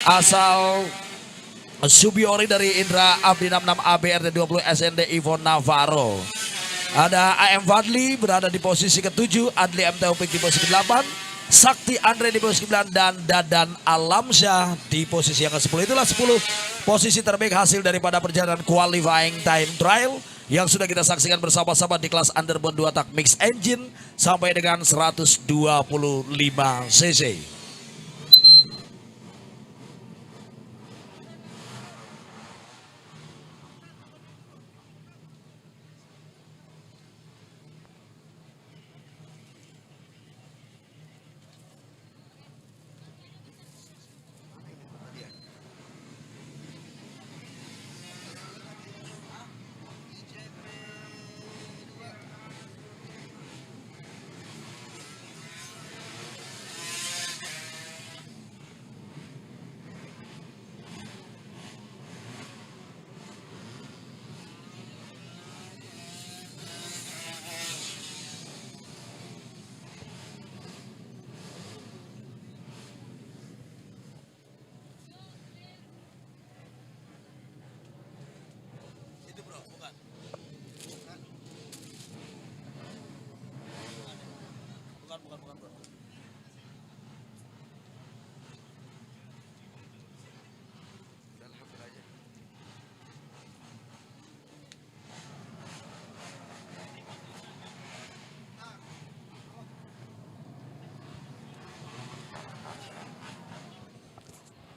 asal Subiori dari Indra Abdi 66 ABRD 20 SND Ivo Navarro. Ada AM Fadli berada di posisi ke-7, Adli M. Taufik di posisi ke-8, Sakti Andre di posisi ke-9, dan Dadan Alamsyah di posisi yang ke-10. Itulah 10 posisi terbaik hasil daripada perjalanan qualifying time trial yang sudah kita saksikan bersama-sama di kelas Underbone 2 tak mix engine sampai dengan 125 cc.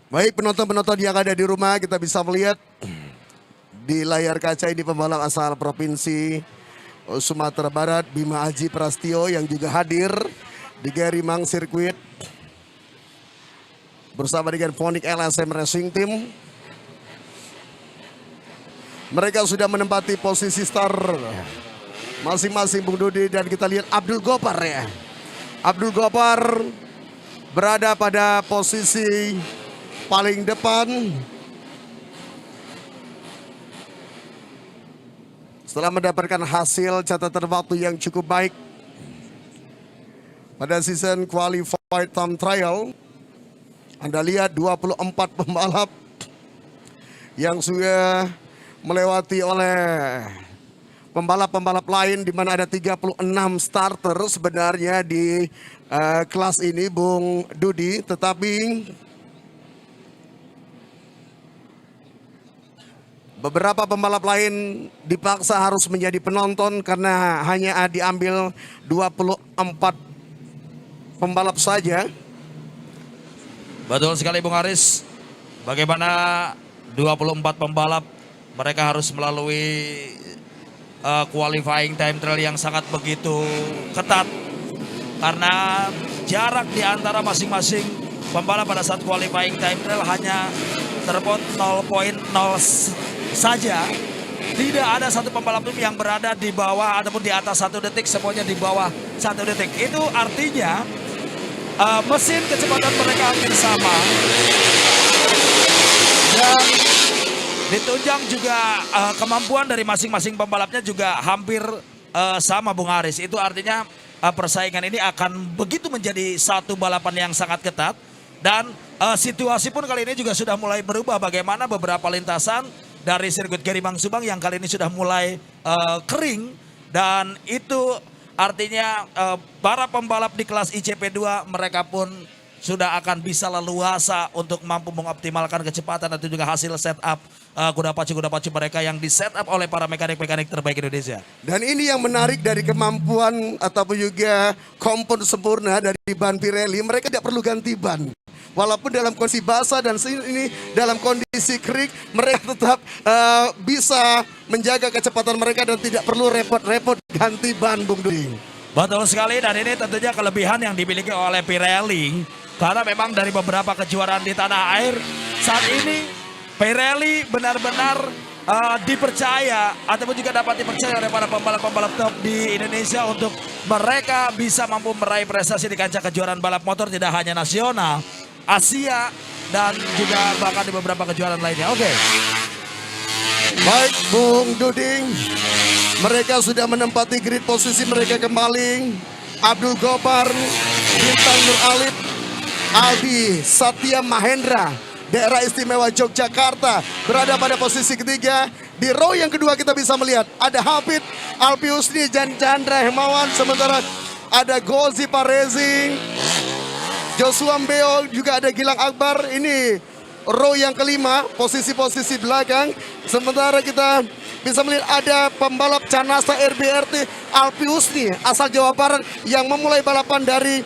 Baik penonton-penonton yang ada di rumah, kita bisa melihat di layar kaca ini pembalap asal Provinsi Sumatera Barat Bima Aji Prastio yang juga hadir di Gerimang Sirkuit bersama dengan Phoenix LSM Racing Team. Mereka sudah menempati posisi start masing-masing Bung Dudi, dan kita lihat Abdul Gopar ya. Abdul Gopar berada pada posisi paling depan setelah mendapatkan hasil catatan waktu yang cukup baik pada season qualified time trial. Anda lihat 24 pembalap yang sudah melewati oleh pembalap-pembalap lain, di mana ada 36 starter sebenarnya di kelas ini Bung Dudi, tetapi beberapa pembalap lain dipaksa harus menjadi penonton karena hanya diambil 24 pembalap saja. Betul sekali Bung Aris. Bagaimana 24 pembalap mereka harus melalui qualifying time trial yang sangat begitu ketat. Karena jarak di antara masing-masing pembalap pada saat qualifying time trial hanya terpot 0,0 saja. Tidak ada satu pembalap pun yang berada di bawah ataupun di atas 1 detik, semuanya di bawah 1 detik. Itu artinya mesin kecepatan mereka hampir sama, dan ditunjang juga kemampuan dari masing-masing pembalapnya juga hampir sama Bung Aris. Itu artinya persaingan ini akan begitu menjadi satu balapan yang sangat ketat, dan situasi pun kali ini juga sudah mulai berubah. Bagaimana beberapa lintasan dari sirkuit Gerimang Subang yang kali ini sudah mulai kering, dan itu artinya para pembalap di kelas ICP2 mereka pun sudah akan bisa leluasa untuk mampu mengoptimalkan kecepatan atau juga hasil setup kuda pacu mereka yang di setup oleh para mekanik-mekanik terbaik Indonesia. Dan ini yang menarik dari kemampuan ataupun juga kompon sempurna dari ban Pirelli, mereka tidak perlu ganti ban. Walaupun dalam kondisi basah dan ini dalam kondisi kering, mereka tetap bisa menjaga kecepatan mereka dan tidak perlu repot-repot ganti ban Bung Dudi. Betul sekali, dan ini tentunya kelebihan yang dimiliki oleh Pirelli. Karena memang dari beberapa kejuaraan di tanah air saat ini Pirelli benar-benar dipercaya ataupun juga dapat dipercaya oleh para pembalap-pembalap top di Indonesia untuk mereka bisa mampu meraih prestasi di kancah kejuaraan balap motor tidak hanya nasional, Asia, dan juga bahkan di beberapa kejuaraan lainnya. Oke. Baik Bung Duding, mereka sudah menempati grid posisi mereka kembali. Abdul Gopar, Bintang Nur Alif, Aldi Satya Mahendra, daerah istimewa Yogyakarta berada pada posisi ketiga. Di row yang kedua kita bisa melihat ada Hafid Alpiusni dan Chandra Hermawan. Sementara ada Gozi Parezi, Joshua Mbeo, juga ada Gilang Akbar. Ini row yang kelima, posisi-posisi belakang. Sementara kita bisa melihat ada pembalap Canasta RBRT Alpiusni asal Jawa Barat yang memulai balapan dari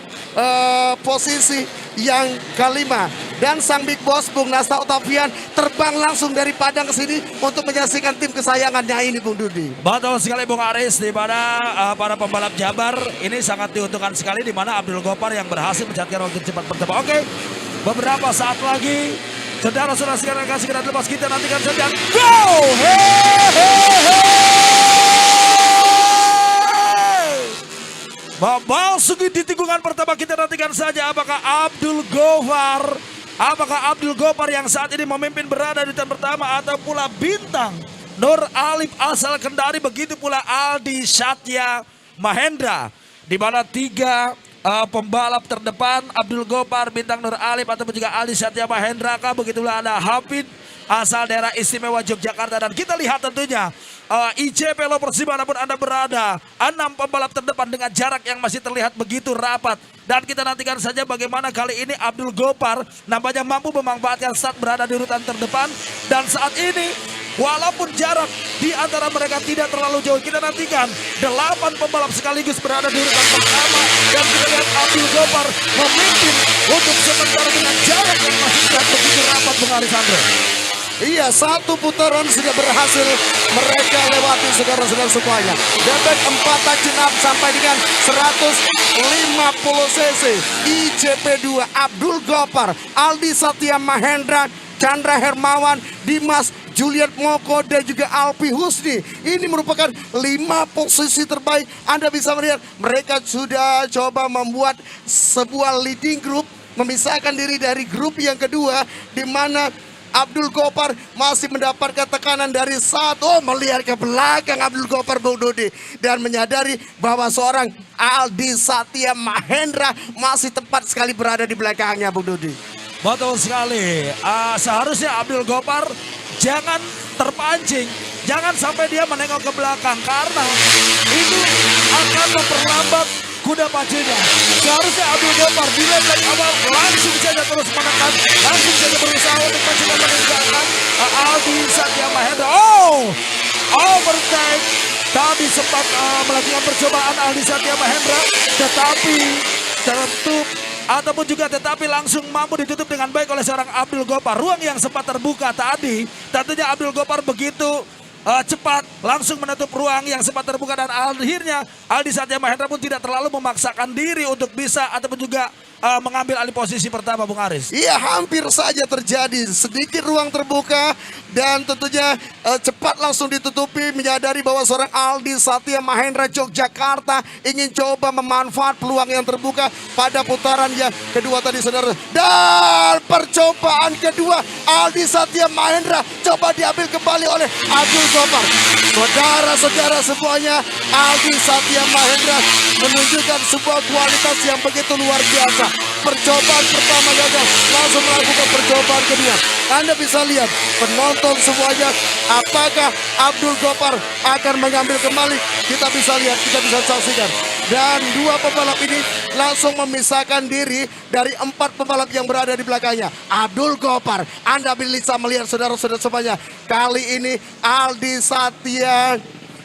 posisi yang kelima. Dan sang big boss Bung Nasta Octavian terbang langsung dari Padang ke sini untuk menyaksikan tim kesayangannya ini, Bung Dudi. Betul sekali Bung Aris, di mana para pembalap Jabar ini sangat diuntungkan sekali, di mana Abdul Gopar yang berhasil mencatatkan waktu cepat pertama. Oke, beberapa saat lagi saudara-saudara sekalian akan segera lepas, kita nantikan saja. Go! Babal Sugi di tikungan pertama, kita nantikan saja apakah Abdul Gopar yang saat ini memimpin berada di tahun pertama, atau pula bintang Nur Alif asal Kendari, begitu pula Aldi Satya Mahendra, di mana tiga pembalap terdepan Abdul Gopar, bintang Nur Alif ataupun juga Aldi Satya Mahendra, begitulah ada Hafid asal daerah istimewa Yogyakarta. Dan kita lihat tentunya ICP Lovers dimanapun Anda berada, 6 pembalap terdepan dengan jarak yang masih terlihat begitu rapat. Dan kita nantikan saja bagaimana kali ini Abdul Gopar nampaknya mampu memanfaatkan start berada di urutan terdepan. Dan saat ini walaupun jarak di antara mereka tidak terlalu jauh, kita nantikan 8 pembalap sekaligus berada di urutan pertama. Dan kita lihat Abdul Gopar memimpin untuk sementara dengan jarak yang masih terlihat begitu rapat, Bung Arisandro. Iya, satu putaran sudah berhasil mereka lewati, saudara-saudara semuanya. Bebek 4 touch up sampai dengan 150 cc. ICP2 Abdul Gopar, Aldi Satya Mahendra, Chandra Hermawan, Dimas Juliet Moko, dan juga Alpi Husni. Ini merupakan 5 posisi terbaik. Anda bisa melihat mereka sudah coba membuat sebuah leading group, memisahkan diri dari grup yang kedua, di mana Abdul Gopar masih mendapatkan tekanan dari melihat ke belakang Abdul Gopar, Bung Dodi, dan menyadari bahwa seorang Aldi Satya Mahendra masih tepat sekali berada di belakangnya, Bung Dodi. Betul sekali. Seharusnya Abdul Gopar jangan terpancing, jangan sampai dia menengok ke belakang, karena itu akan memperlambat kuda pacunya. Seharusnya Abdul Gopar di leg awal langsung saja terus menekan, langsung saja berusaha untuk menegakkan Aldi Satya Mahendra. Overtake tadi sempat melakukan percobaan Aldi Satya Mahendra, tetapi tertutup ataupun juga tetapi langsung mampu ditutup dengan baik oleh seorang Abdul Gopar. Ruang yang sempat terbuka tadi, tentunya Abdul Gopar begitu cepat langsung menutup ruang yang sempat terbuka, dan akhirnya Aldi Satya Mahendra pun tidak terlalu memaksakan diri untuk bisa ataupun juga mengambil alih posisi pertama, Bung Aris. Iya, hampir saja terjadi sedikit ruang terbuka, dan tentunya cepat langsung ditutupi, menyadari bahwa seorang Aldi Satya Mahendra Yogyakarta ingin coba memanfaat peluang yang terbuka pada putaran yang kedua tadi, saudara. Dan percobaan kedua Aldi Satya Mahendra coba diambil kembali oleh Abdul Gopar. Saudara-saudara semuanya, Aldi Satya Mahendra menunjukkan sebuah kualitas yang begitu luar biasa. Percobaan pertama gagal, langsung melakukan percobaan kedua. Anda bisa lihat penonton semuanya, apakah Abdul Gopar akan mengambil kembali? Kita bisa lihat, kita bisa saksikan. Dan 2 pembalap ini langsung memisahkan diri dari 4 pembalap yang berada di belakangnya. Abdul Gopar, Anda bisa melihat saudara-saudara semuanya, kali ini Aldi Satya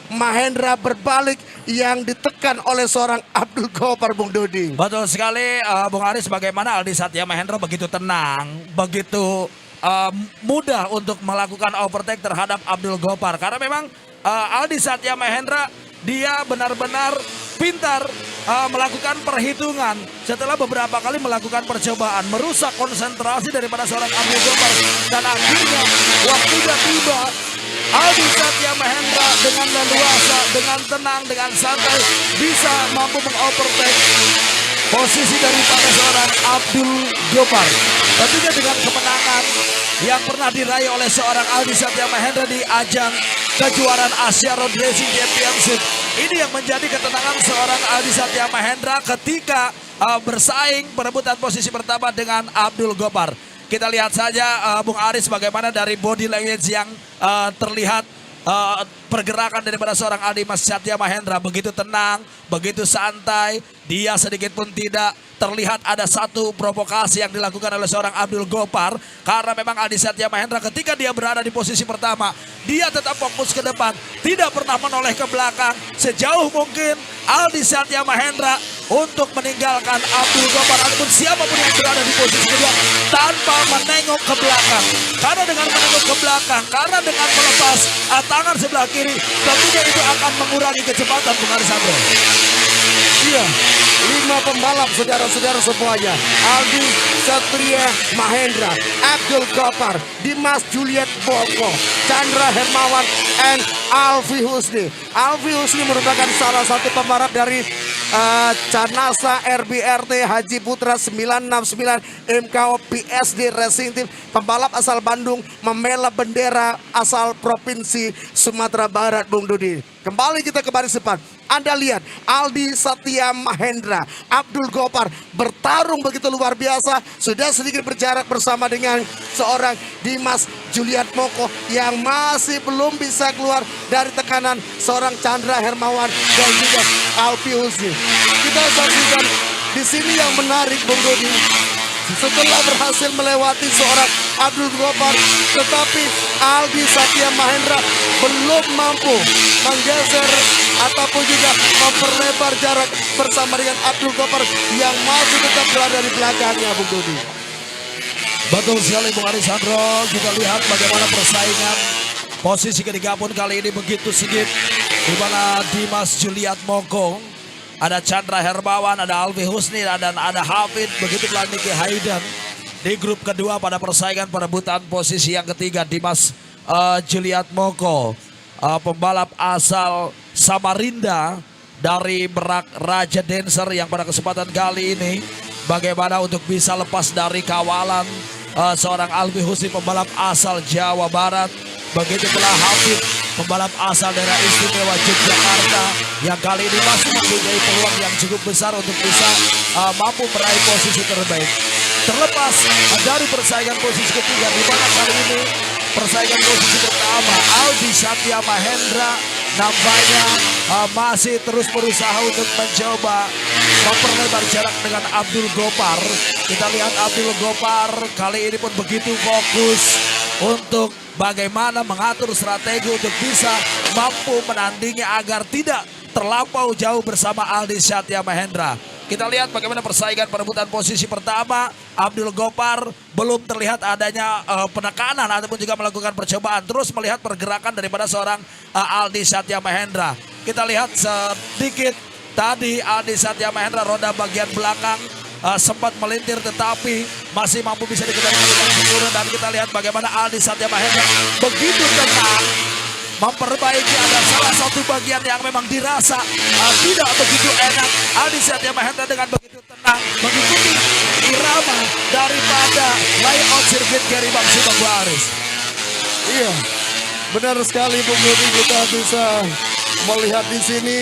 Mahendra berbalik yang ditekan oleh seorang Abdul Gopar, Bung Dodi. Betul sekali, Bung Aris, bagaimana Aldi Satya Mahendra begitu tenang, begitu mudah untuk melakukan overtake terhadap Abdul Gopar. Karena memang Aldi Satya Mahendra dia benar-benar pintar melakukan perhitungan setelah beberapa kali melakukan percobaan, merusak konsentrasi daripada seorang Abdul Gopar, dan akhirnya waktunya tiba. Aldi Satya Mahendra dengan leluasa, dengan tenang, dengan santai bisa mampu mengovertake posisi daripada seorang Abdul Gopar. Tentunya dengan kemenangan yang pernah diraih oleh seorang Aldi Satya Mahendra di ajang kejuaraan Asia Road Racing Championship. Ini yang menjadi ketenangan seorang Aldi Satya Mahendra ketika bersaing perebutan posisi pertama dengan Abdul Gopar. Kita lihat saja Bung Aris bagaimana dari body language yang terlihat pergerakan daripada seorang Dimas Satya Mahendra begitu tenang, begitu santai. Dia sedikit pun tidak terlihat ada satu provokasi yang dilakukan oleh seorang Abdul Gopar. Karena memang Adi Satya Mahendra ketika dia berada di posisi pertama, dia tetap fokus ke depan, tidak pernah menoleh ke belakang. Sejauh mungkin Adi Satya Mahendra untuk meninggalkan Abdul Gopar ataupun siapapun yang berada di posisi kedua tanpa menengok ke belakang. Karena dengan menengok ke belakang, karena dengan melepas tangan sebelah kiri, tentunya itu akan mengurangi kecepatan Bung Arisandro. Iya, 5 pembalap saudara-saudara semuanya. Aldi Satria Mahendra, Abdul Gopar, Dimas Juliet Moko, Chandra Hermawan, and Alfi Husni. Alfi Husni merupakan salah satu pembalap dari Canasa RBRT Haji Putra 969 MKO PSD Racing Team. Pembalap asal Bandung membela bendera asal Provinsi Sumatera Barat, Bung Dudi. Kembali kita ke baris depan. Anda lihat Aldi Satya Mahendra, Abdul Gopar bertarung begitu luar biasa. Sudah sedikit berjarak bersama dengan seorang Dimas Juliet Moko yang masih belum bisa keluar dari tekanan seorang Chandra Hermawan dan juga Alfi Husni. Kita saksikan di sini yang menarik, Bung Dodi. Setelah berhasil melewati seorang Abdul Gopar, tetapi Aldi Satya Mahendra belum mampu menggeser ataupun juga memperlebar jarak bersama dengan Abdul Gopar yang masih tetap berada di belakangnya, Bung Dodi. Betul sekali Bung Arisandro. Kita lihat bagaimana persaingan posisi ketiga pun kali ini begitu sengit, di mana Dimas Juliet Moko, ada Chandra Hermawan, ada Alfi Husni, dan ada Hafid, begitu pula Niki Hayden. Di grup kedua pada persaingan perebutan posisi yang ketiga, Dimas Juliet Moko, pembalap asal Samarinda dari Merak Raja Dancer, yang pada kesempatan kali ini bagaimana untuk bisa lepas dari kawalan seorang Alfi Husni, pembalap asal Jawa Barat. Begitu pula Hafid, pembalap asal daerah istimewa Yogyakarta, yang kali ini masih mempunyai peluang yang cukup besar untuk bisa mampu meraih posisi terbaik. Terlepas dari persaingan posisi ketiga, di mana kali ini persaingan posisi pertama Aldi Satya Mahendra nampaknya masih terus berusaha untuk mencoba memperlebar jarak dengan Abdul Gopar. Kita lihat Abdul Gopar kali ini pun begitu fokus untuk bagaimana mengatur strategi untuk bisa mampu menandingi agar tidak terlampau jauh bersama Aldi Satya Mahendra. Kita lihat bagaimana persaingan perebutan posisi pertama. Abdul Gopar belum terlihat adanya penekanan ataupun juga melakukan percobaan. Terus melihat pergerakan daripada seorang Aldi Satya Mahendra. Kita lihat sedikit tadi Aldi Satya Mahendra roda bagian belakang sempat melintir tetapi masih mampu bisa dikendalikan dengan sempurna. Dan kita lihat bagaimana Aldi Satya Mahendra begitu tenang memperbaiki. Ada salah satu bagian yang memang dirasa tidak begitu enak. Aldi Satya Mahendra dengan begitu tenang mengikuti irama daripada layout sirkuit Gary Bangsi Bang Aris. Iya, benar sekali Bung Dodi. Kita bisa melihat di sini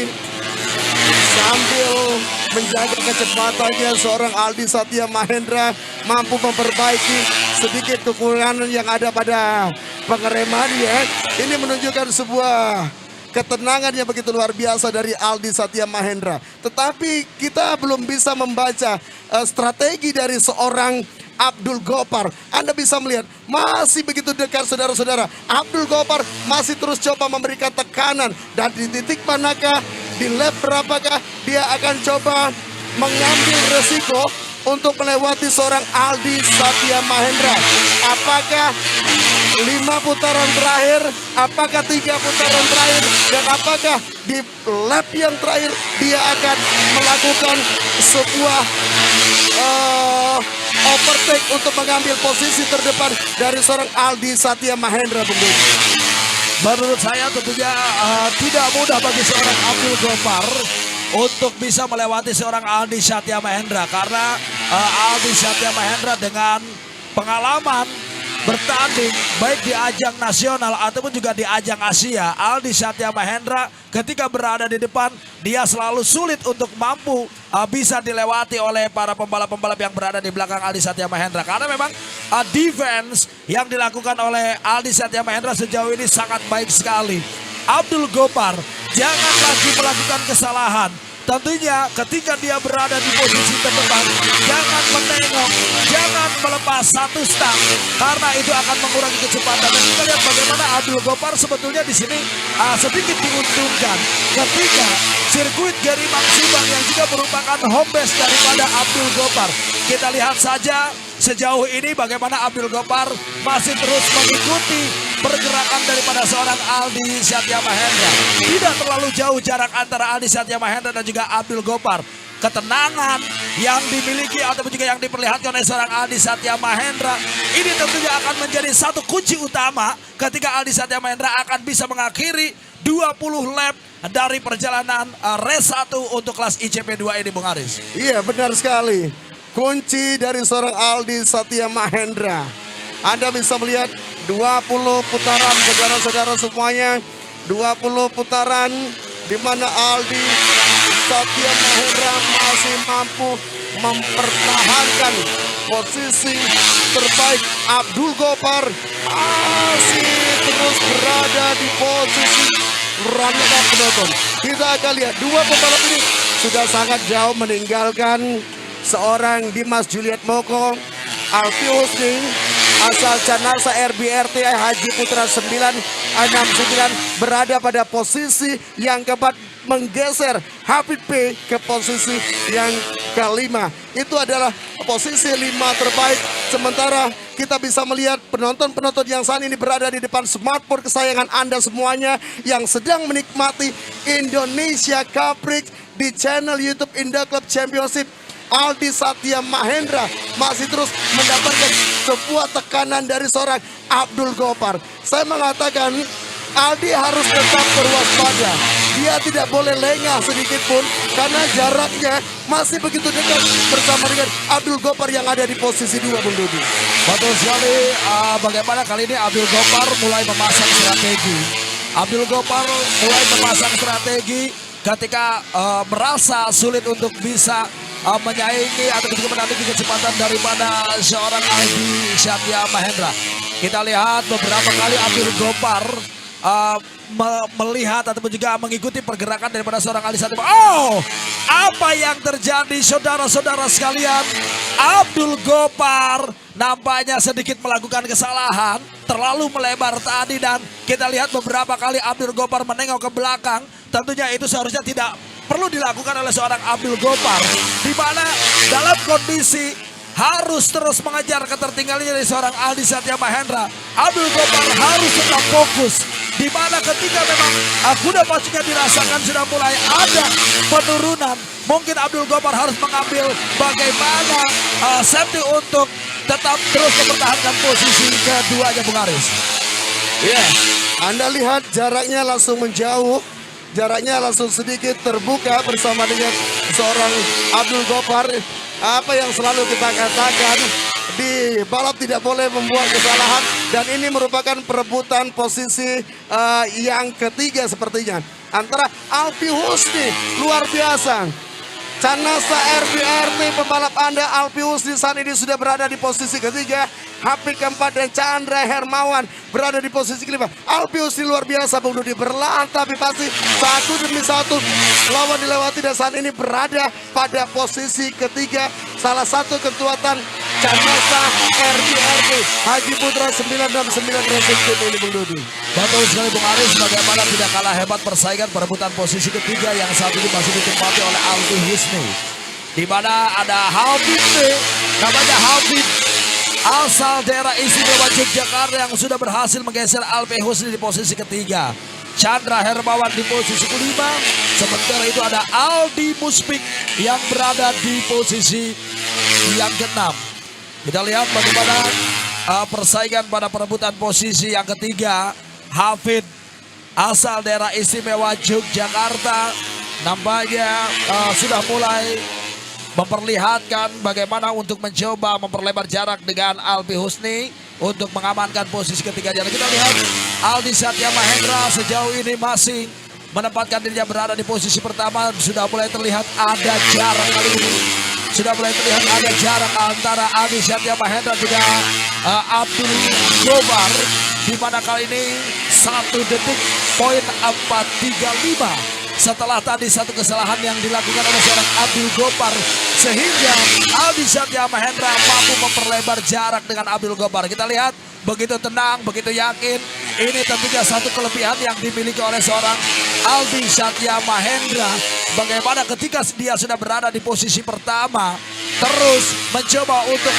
sambil menjaga kecepatannya seorang Aldi Satya Mahendra mampu memperbaiki sedikit kekurangan yang ada pada pengeremannya. Ini menunjukkan sebuah ketenangan yang begitu luar biasa dari Aldi Satya Mahendra. Tetapi kita belum bisa membaca strategi dari seorang Abdul Gopar. Anda bisa melihat masih begitu dekat saudara-saudara. Abdul Gopar masih terus coba memberikan tekanan. Dan di titik manakah, di lap berapakah dia akan coba mengambil resiko untuk melewati seorang Aldi Satya Mahendra. Apakah 5 putaran terakhir, apakah 3 putaran terakhir, dan apakah di lap yang terakhir dia akan melakukan sebuah overtake untuk mengambil posisi terdepan dari seorang Aldi Satya Mahendra, Bung Dodi. Menurut saya tentunya tidak mudah bagi seorang Abdul Gopar untuk bisa melewati seorang Aldi Satya Mahendra. Karena Aldi Satya Mahendra dengan pengalaman bertanding baik di ajang nasional ataupun juga di ajang Asia, Aldi Satya Mahendra ketika berada di depan dia selalu sulit untuk mampu bisa dilewati oleh para pembalap-pembalap yang berada di belakang Aldi Satya Mahendra, karena memang defense yang dilakukan oleh Aldi Satya Mahendra sejauh ini sangat baik sekali. Abdul Gopar jangan lagi melakukan kesalahan. Tentunya ketika dia berada di posisi terdepan, jangan menengok, jangan melepas satu stang, karena itu akan mengurangi kecepatan. Dan kita lihat bagaimana Abdul Gopar sebetulnya di sini sedikit diuntungkan ketika sirkuit Gerimang Subang yang juga merupakan home base daripada Abdul Gopar. Kita lihat saja sejauh ini bagaimana Abdul Gopar masih terus mengikuti pergerakan daripada seorang Aldi Satya Mahendra. Tidak terlalu jauh jarak antara Aldi Satya Mahendra dan juga Abdul Gopar. Ketenangan yang dimiliki ataupun juga yang diperlihatkan oleh seorang Aldi Satya Mahendra ini tentunya akan menjadi satu kunci utama ketika Aldi Satya Mahendra akan bisa mengakhiri 20 lap dari perjalanan race 1 untuk kelas ICP2 ini, Bung Aris. Iya, benar sekali. Kunci dari seorang Aldi Satya Mahendra. Anda bisa melihat 20 putaran, saudara-saudara semuanya. 20 putaran di mana Aldi Satya Mahendra masih mampu mempertahankan posisi terbaik. Abdul Gopar masih terus berada di posisi runner-up penonton. Kita akan lihat dua pembalap ini sudah sangat jauh meninggalkan seorang Dimas Juliet Moko, Alpi Husni asal Canasa RBRT Haji Putra 969 berada pada posisi yang keempat, menggeser Hafid P ke posisi yang kelima. Itu adalah posisi 5 terbaik. Sementara kita bisa melihat penonton-penonton yang saat ini berada di depan smartphone kesayangan Anda semuanya yang sedang menikmati Indonesia Cup Prix di channel YouTube Indo Club Championship. Aldi Satya Mahendra masih terus mendapatkan sebuah tekanan dari seorang Abdul Gopar. Saya mengatakan Aldi harus tetap berwaspada. Dia tidak boleh lengah sedikit pun karena jaraknya masih begitu dekat bersama dengan Abdul Gopar yang ada di posisi 2, Bung Dudi. Betul sekali. Bagaimana kali ini Abdul Gopar mulai memasang strategi. Abdul Gopar mulai memasang strategi ketika merasa sulit untuk bisa menyaingi atau juga menandingi kecepatan daripada seorang Aldi Satya Mahendra. Kita lihat beberapa kali Abdul Gopar melihat ataupun juga mengikuti pergerakan daripada seorang Aldi Satya Mahendra. Oh, apa yang terjadi saudara-saudara sekalian? Abdul Gopar nampaknya sedikit melakukan kesalahan, terlalu melebar tadi, dan kita lihat beberapa kali Abdul Gopar menengok ke belakang. Tentunya itu seharusnya tidak perlu dilakukan oleh seorang Abdul Gopar, di mana dalam kondisi harus terus mengejar ketertinggalannya dari seorang Aldi Satya Mahendra. Abdul Gopar harus tetap fokus, di mana ketika memang kuda pacunya dirasakan sudah mulai ada penurunan, mungkin Abdul Gopar harus mengambil bagaimana safety untuk tetap terus mempertahankan posisi keduanya, Bung Aris. Ya, Anda lihat jaraknya langsung menjauh. Jaraknya langsung sedikit terbuka bersama dengan seorang Abdul Gopar. Apa yang selalu kita katakan, di balap tidak boleh membuat kesalahan. Dan ini merupakan perebutan posisi yang ketiga sepertinya. Antara Alpi Husni, luar biasa. Canasa RBRT pembalap Anda Alpi Husni saat ini sudah berada di posisi ketiga. HP keempat dan Chandra Hermawan berada di posisi kelima. Alpi Husni luar biasa, Bung Dudi, berlahan tapi pasti satu demi satu lawan dilewati dan saat ini berada pada posisi ketiga. Salah satu kekuatan Canasa RBRT Haji Putra 969 Racing Team ini, Bung Dudi. Betul sekali, Bung Aris, bagaimana tidak kalah hebat persaingan perebutan posisi ketiga yang saat ini masih ditempati oleh Alpi Husni. Di mana ada Hafid P, namanya Hafid, asal daerah istimewa Yogyakarta yang sudah berhasil menggeser Alpi Husni di posisi ketiga. Chandra Hermawan di posisi kelima. Sementara itu ada Aldi Muspik yang berada di posisi yang keenam. Kita lihat bagaimana persaingan pada perebutan posisi yang ketiga. Hafid asal daerah istimewa Yogyakarta nampaknya sudah mulai memperlihatkan bagaimana untuk mencoba memperlebar jarak dengan Alpi Husni. untuk mengamankan posisi ketiganya. Kita lihat Aldi Satya Mahendra sejauh ini masih menempatkan dirinya berada di posisi pertama. Sudah mulai terlihat ada jarak kali ini. Sudah mulai terlihat ada jarak antara Aldi Satya Mahendra juga Abdul Gobar. Di mana kali ini 1 detik poin 435. Setelah tadi satu kesalahan yang dilakukan oleh seorang Abdul Gobar, sehingga Aldi Satya Mahendra mampu memperlebar jarak dengan Abdul Gobar. Kita lihat begitu tenang, begitu yakin. Ini tentunya satu kelebihan yang dimiliki oleh seorang Aldi Satya Mahendra. Bagaimana ketika dia sudah berada di posisi pertama, terus mencoba untuk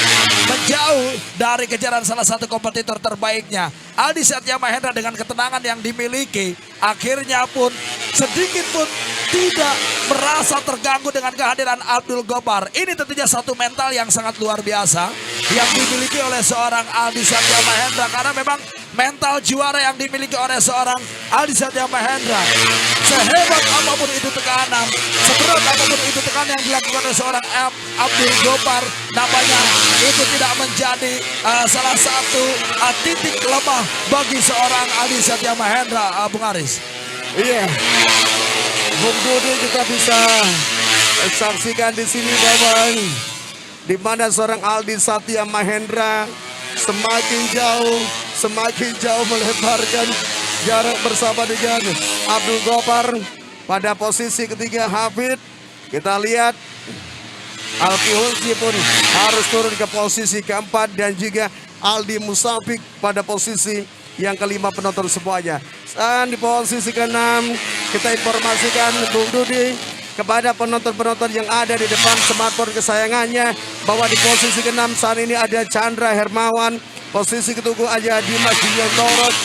menjauh dari kejaran salah satu kompetitor terbaiknya. Aldi Satya Mahendra dengan ketenangan yang dimiliki, akhirnya pun sedikit pun tidak merasa terganggu dengan kehadiran Abdul Gobar. Ini tentunya satu mental yang sangat luar biasa yang dimiliki oleh seorang Aldi Satya Mahendra, karena memang mental juara yang dimiliki oleh seorang Aldi Satya Mahendra. Sehebat apapun itu tekanan, seberat apapun itu tekanan yang dilakukan oleh seorang Abdul Gobar, nampaknya itu tidak menjadi salah satu titik lemah bagi seorang Aldi Satya Mahendra, Bung Aris. Iya, Bung Dudi juga bisa saksikan di sini bahwa di mana seorang Aldi Satya Mahendra semakin jauh melebarkan jarak bersama dengan Abdul Gobar. Pada posisi ketiga Hafid, kita lihat Alfi Husni pun harus turun ke posisi keempat, dan juga Aldi Musafik pada posisi yang kelima penonton semuanya. Dan di posisi keenam kita informasikan Bung Dudi kepada penonton-penonton yang ada di depan smartphone kesayangannya bahwa di posisi keenam saat ini ada Chandra Hermawan, posisi ketujuh ada Dimas Julian Torot,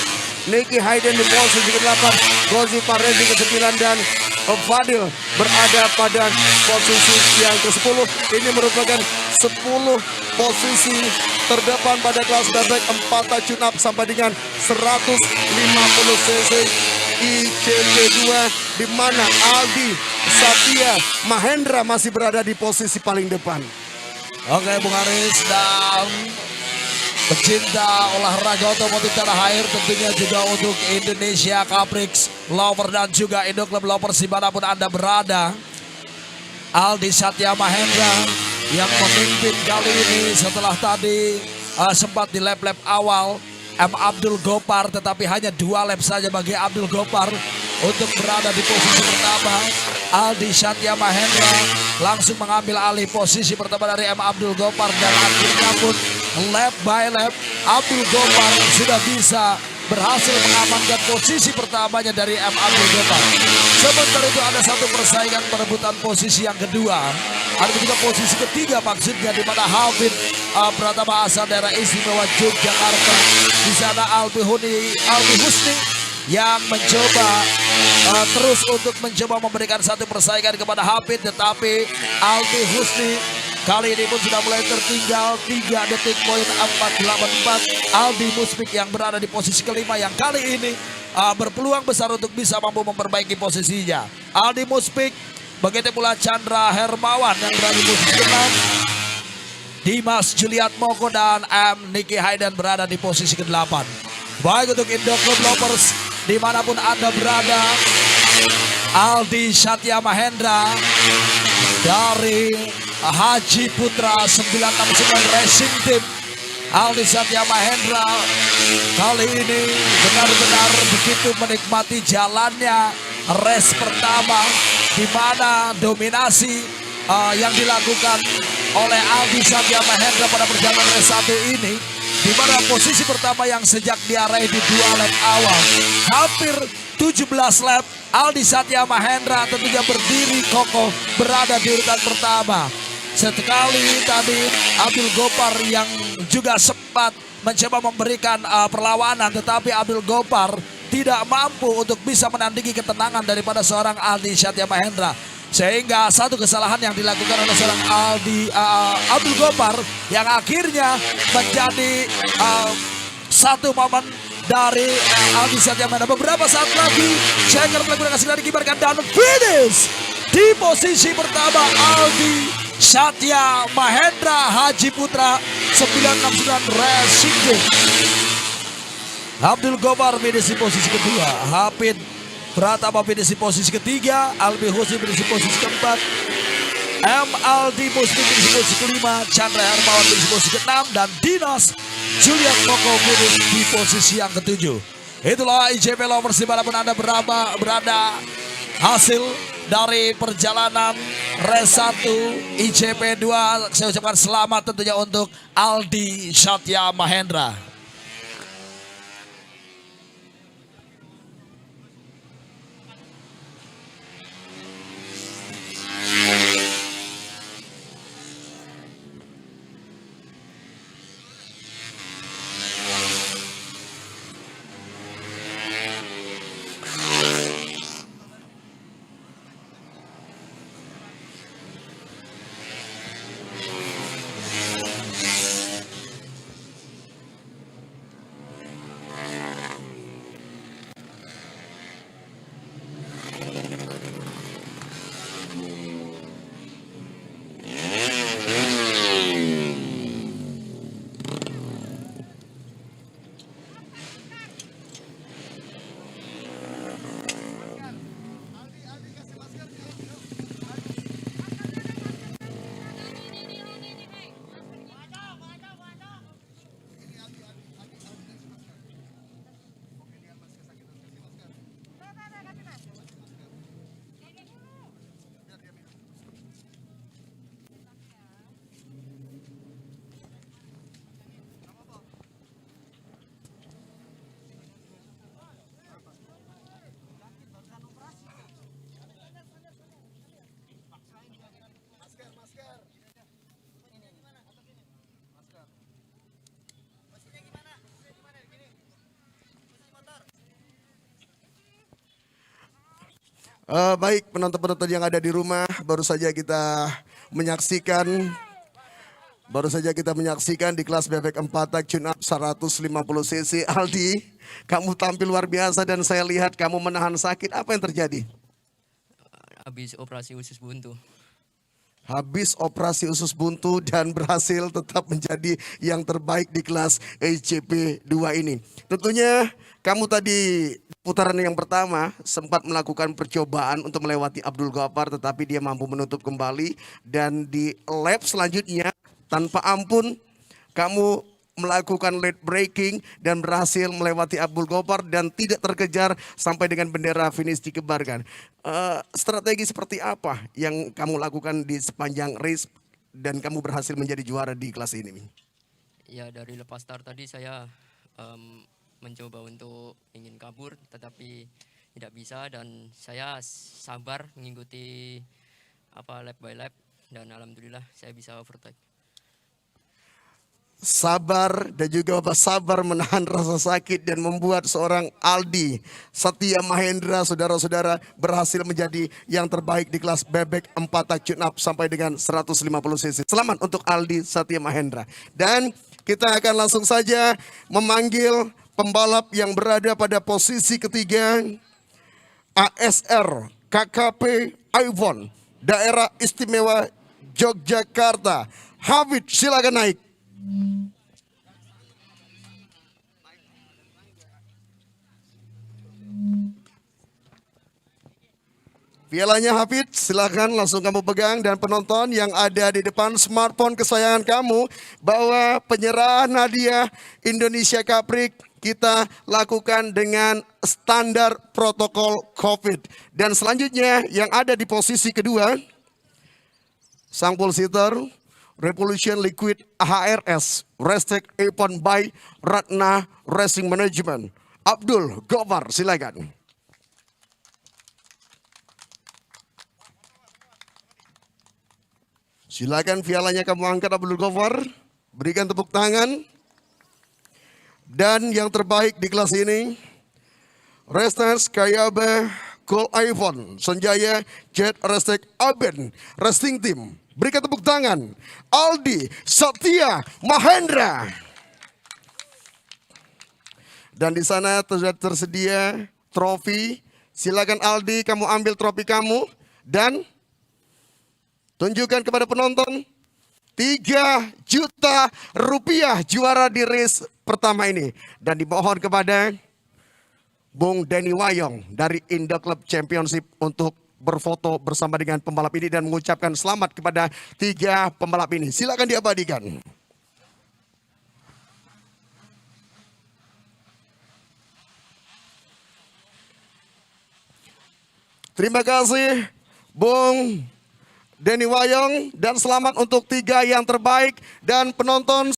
Nicky Hayden di posisi ke-8, Gozi Parezi ke-9, dan Fadil berada pada posisi yang ke-10. Ini merupakan 10 posisi terdepan pada kelas bebek 4 tune up sampai dengan 150 cc ICC2, di mana Aldi Satya Mahendra masih berada di posisi paling depan. Oke, Bung Aris, dan pecinta olahraga otomotif tanah air, tentunya juga untuk Indonesia Caprix Lover dan juga Indo Club Lovers dimanapun Anda berada, Aldi Satya Mahendra yang memimpin kali ini setelah tadi sempat di lap-lap awal Abdul Gobar, tetapi hanya 2 lap saja bagi Abdul Gobar untuk berada di posisi pertama. Aldi Satya Mahendra langsung mengambil alih posisi pertama dari Abdul Gobar, dan akhirnya pun lap by lap Abdul Gobar sudah bisa berhasil mengamankan posisi pertamanya dari Abdul Gobar. Sementara itu ada satu persaingan perebutan posisi yang kedua, ada juga posisi ketiga maksudnya, di mana Hafid Pratama asal daerah istimewa Yogyakarta. Di sana Alfi Husni yang mencoba terus untuk mencoba memberikan satu persaingan kepada Hafid, tetapi Alfi Husni kali ini pun sudah mulai tertinggal 3 detik poin 484. Aldi Musfik yang berada di posisi kelima yang kali ini berpeluang besar untuk bisa mampu memperbaiki posisinya. Aldi Musfik, begitu pula Chandra Hermawan yang berada di posisi ke-6. Dimas Juliat Moko dan Nicky Hayden berada di posisi ke-8. Baik untuk Indo Club Lovers dimanapun Anda berada, Aldi Satya Mahendra dari Haji Putra 969 Racing Team, Aldi Satya Mahendra kali ini benar-benar begitu menikmati jalannya race pertama, di mana dominasi yang dilakukan oleh Aldi Satya Mahendra pada perjalanan race 1 ini, di mana posisi pertama yang sejak dia raih di 2 lap awal hampir 17 lap, Aldi Satya Mahendra tentunya berdiri kokoh berada di urutan pertama. Sekali tadi Abdul Gobar yang juga sempat mencoba memberikan perlawanan, tetapi Abdul Gobar tidak mampu untuk bisa menandingi ketenangan daripada seorang Aldi Satya Mahendra. Sehingga satu kesalahan yang dilakukan oleh seorang Abdul Gobar yang akhirnya menjadi satu momen dari Aldi Satya Mahendra. Beberapa saat lagi checker melakukan segera dikibarkan dan finish di posisi pertama Aldi Satya Mahendra Haji Putra 969 Racing Team. Abdul Gobar finishing posisi kedua, Hafid Pratama finishing posisi ketiga, Albi Husin finishing posisi keempat, M. Aldi Muslim finishing posisi kelima, Chandra Hermawan finishing posisi keenam, dan Dinas Julian Koko finish di posisi yang ketujuh. Itulah IJP Lovers dimanapun Anda berada, hasil dari perjalanan race 1 IJP 2. Saya ucapkan selamat tentunya untuk Aldi Satya Mahendra. Baik penonton-penonton yang ada di rumah, baru saja kita menyaksikan di kelas bebek 4 tag tune up 150 cc. Aldi, kamu tampil luar biasa dan saya lihat kamu menahan sakit. Apa yang terjadi? Habis operasi usus buntu. Habis operasi usus buntu dan berhasil tetap menjadi yang terbaik di kelas IJP 2 ini. Tentunya kamu tadi putaran yang pertama sempat melakukan percobaan untuk melewati Abdul Ghaffar, tetapi dia mampu menutup kembali. Dan di lap selanjutnya tanpa ampun kamu melakukan late braking dan berhasil melewati Abdul Ghaffar dan tidak terkejar sampai dengan bendera finish dikebarkan. Strategi seperti apa yang kamu lakukan di sepanjang race dan kamu berhasil menjadi juara di kelas ini? Ya, dari lepas start tadi saya mencoba untuk ingin kabur tetapi tidak bisa, dan saya sabar mengikuti lap by lap dan alhamdulillah saya bisa overtake. Sabar dan juga Bapak sabar menahan rasa sakit dan membuat seorang Aldi Satya Mahendra, saudara-saudara, berhasil menjadi yang terbaik di kelas bebek 4 tag tune up sampai dengan 150 cc. Selamat untuk Aldi Satya Mahendra. Dan kita akan langsung saja memanggil pembalap yang berada pada posisi ketiga, ASR KKP Aivon, Daerah Istimewa Yogyakarta. Hafid, silakan naik. Pialanya Hafid, silakan langsung kamu pegang. Dan penonton yang ada di depan smartphone kesayangan kamu, bahwa penyerahan hadiah Indonesia Caprik kita lakukan dengan standar protokol COVID. Dan selanjutnya yang ada di posisi kedua, sang pole sitter Revolution Liquid HRS Restek Epon by Ratna Racing Management, Abdul Ghaffar, silakan. Silakan pialanya kamu angkat Abdul Ghaffar, berikan tepuk tangan. Dan yang terbaik di kelas ini, Restes Kayabe Kol Iphone Sanjaya Jet Restek Aben Racing Team, berikan tepuk tangan Aldi Satya Mahendra. Dan di sana sudah tersedia trofi. Silakan Aldi, kamu ambil trofi kamu dan tunjukkan kepada penonton 3 juta rupiah juara di race pertama ini. Dan dimohon kepada Bung Denny Wayong dari Indo Club Championship untuk berfoto bersama dengan pembalap ini dan mengucapkan selamat kepada 3 pembalap ini. Silakan diabadikan. Terima kasih Bung Denny Wayong dan selamat untuk 3 yang terbaik dan penonton